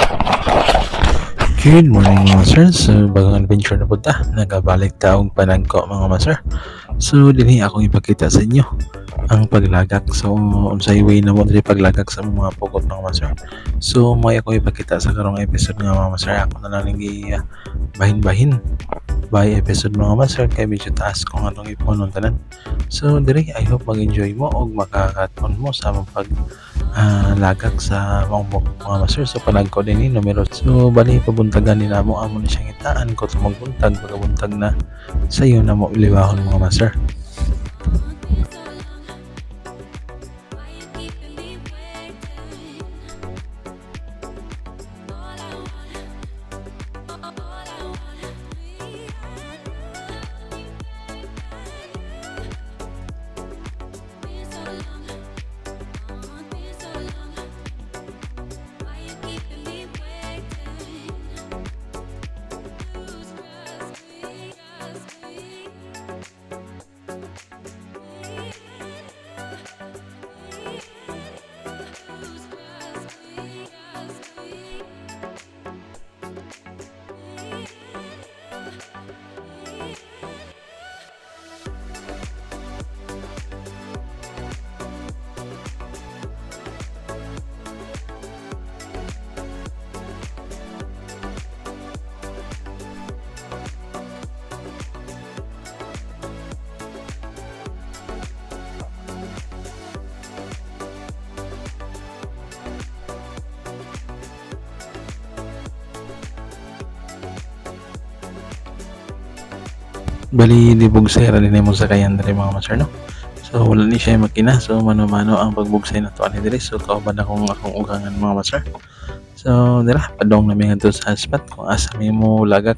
Good morning mga master. So bagong adventure na punta. Nagabalik taong panagko mga master. So dinhi ako ipakita sa inyo ang paglagak. So unsay way na mo diri paglagak sa mga pugot mga master. So may ako ipakita sa karong episode nga mga master. Ako na lang nigi bahin-bahin by episode mga master kay medyo taas kung anong ipunon tanan. So diri I hope mag-enjoy mo og makakaton mo sa pag lagak sa mga master. So panagko din ni numero. So bali pabuntagan ni namo amo na siyang itaan ko sa magbuntag pagbuntag na sayo na mo ilibahon mga master. Bali dibugsera din mo sa kayan diri mga master no. So wala ni siya makina. So mano-mano ang pagbugsay na to ani diri. So kauban akong ugangan mga master. So dira padong na mi ngadto sa spot kung asa mi mo lagak.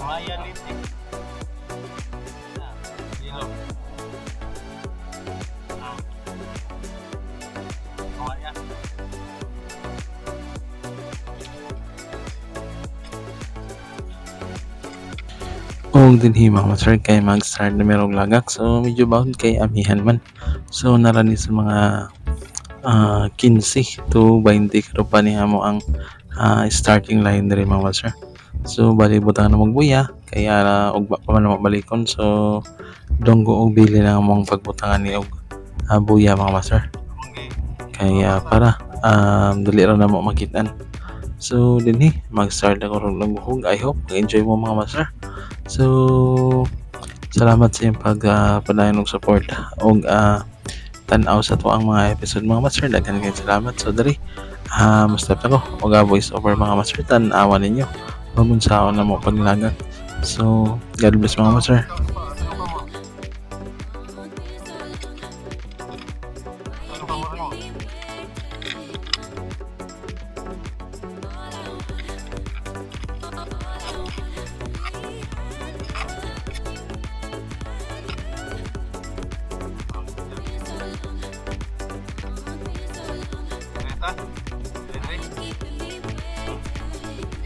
Maya litik. Dilo. Maya. Og dinhi mga master kay mag-start na merong lagak. So medyo bound kay amihan man. So narani sa mga 15 to 20 karo pa niya mo ang starting line diri mga master. So bali butang na magbuya kaya ugba pa man mabalikon. So donggo og dili na among pagbutangan ni og buya mga master. Kaya para dali ra na mo makitaan. So dinhi mag-start ako ron magbuhog. I hope mag-enjoy mo mga master. So salamat sa iyong pagpadayon og support og tan-aw sa to ang mga episode mga master. Daghan kay salamat. So diri mustap ako og voice over mga master, tan-awan ninyo magunsaon na mo paglagak. So God bless mga master.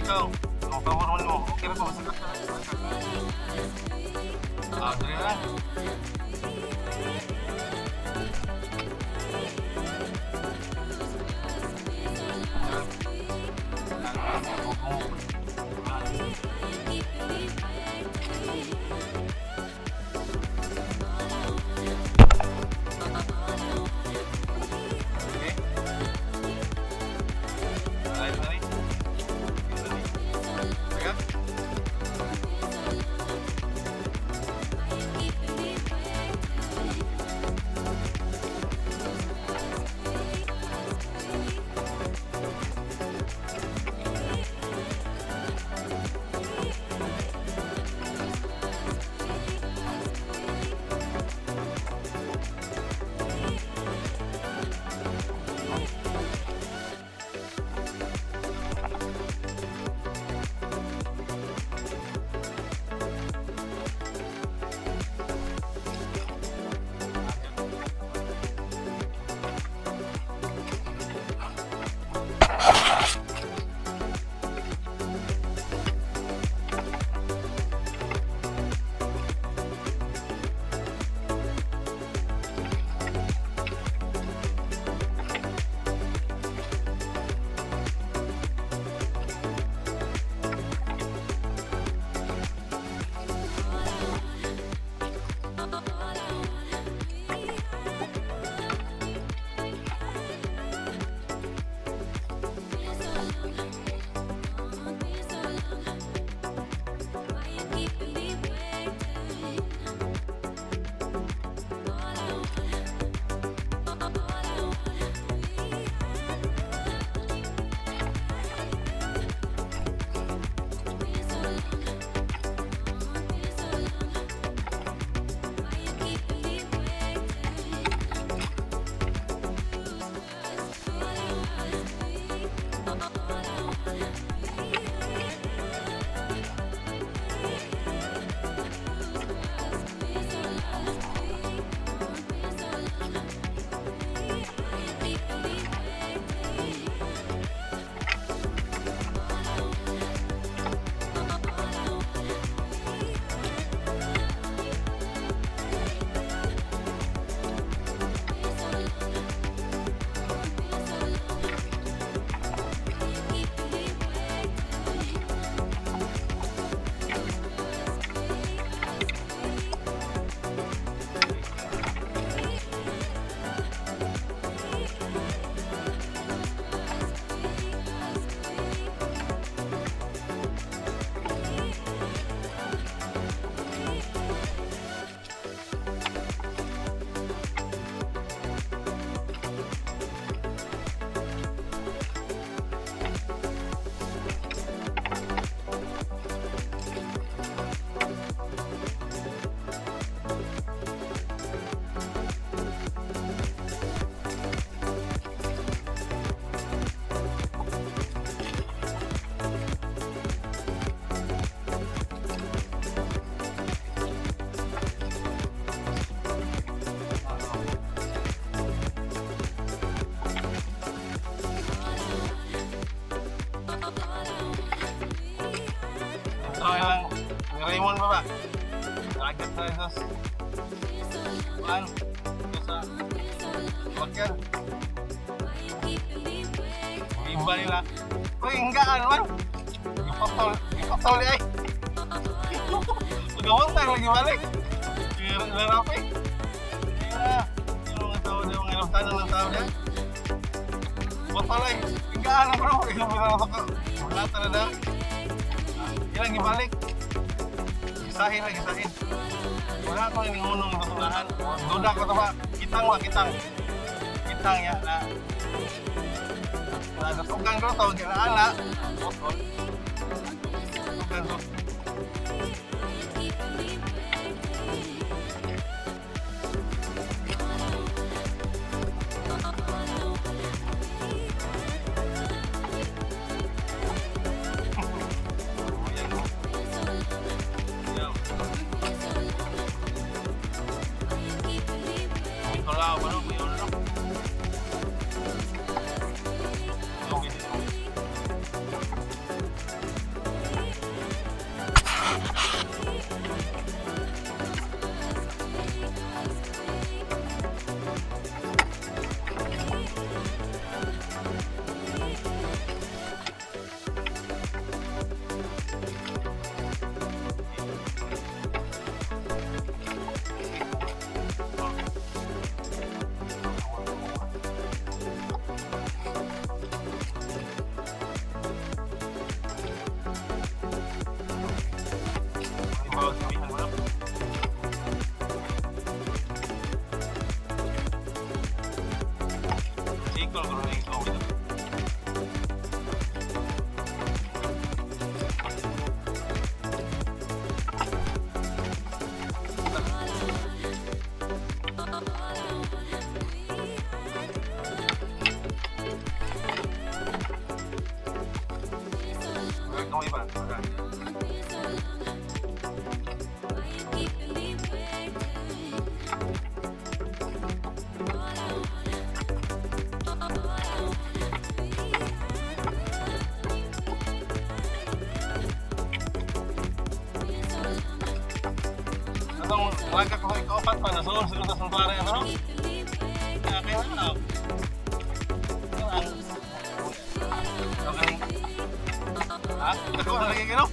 ikaw. Ang favor mo. Okay na to. Sige. Dali lang. Raymond ba ba? Agad tayo sa sa bakyan. Iba nila. Uy, hinggaan man. Ipatol ay. Pagawang tayo lagi balik. Larapi. Yung mga tao dyan, mga ilang tanong ng tao dyan. Patol ay. Hinggaan na bro. Ilang binarap ako. Wala talaga. Ilang ibalik. Gisahin na, gisahin. Wala ko yung ngunong tutulahan. Duda ko ito ba? Kitang ba? Kitang. Kitang yan na. Natugan ko ito. Ginaan na. Natugan ito. kamay pa. Atong laga ko ay kaupat pa, nasunod sa santuari ano? Kaya na. Ha? Ako na lagi gino?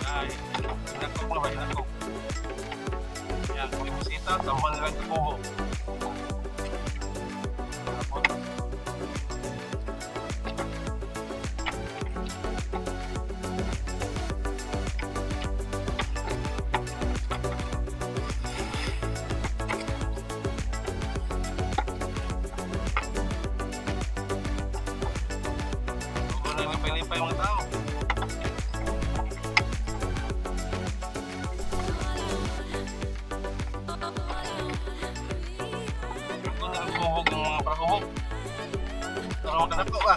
Ay, nakok na ba? Nakok. Yan, kung ibisita, tambal lang sa kubo. Huwag na lipay-lipay mga tao. Kung nagkuhog ng mga prakuhog. Pero makadako ba?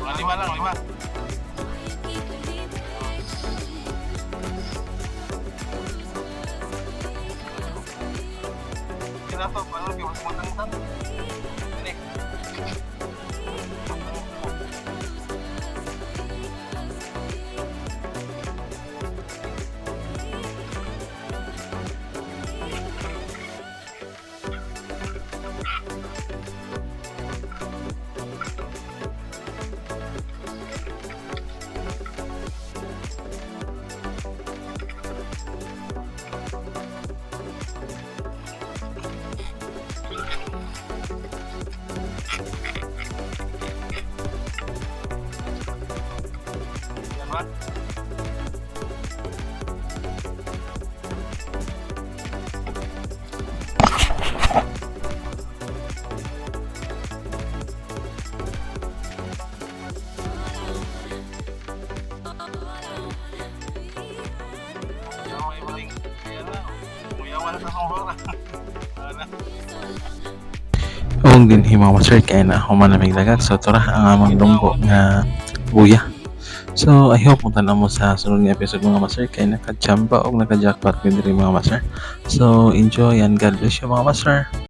Mga 5 lang, 5. Kira to, paano kayo mas matangtan? Ini. Yan ba? Yan may maling. Ayan na. Umuyawan sa songbora. Ayan na. Kung din himaw master kay na humanamig lagak so tura ang amang dunggo nga buya. So I hope punta na mo sa sunod nga episode mga master kay nakachamba o nakajackpot ko diri mga master. So enjoy and God bless you mga master.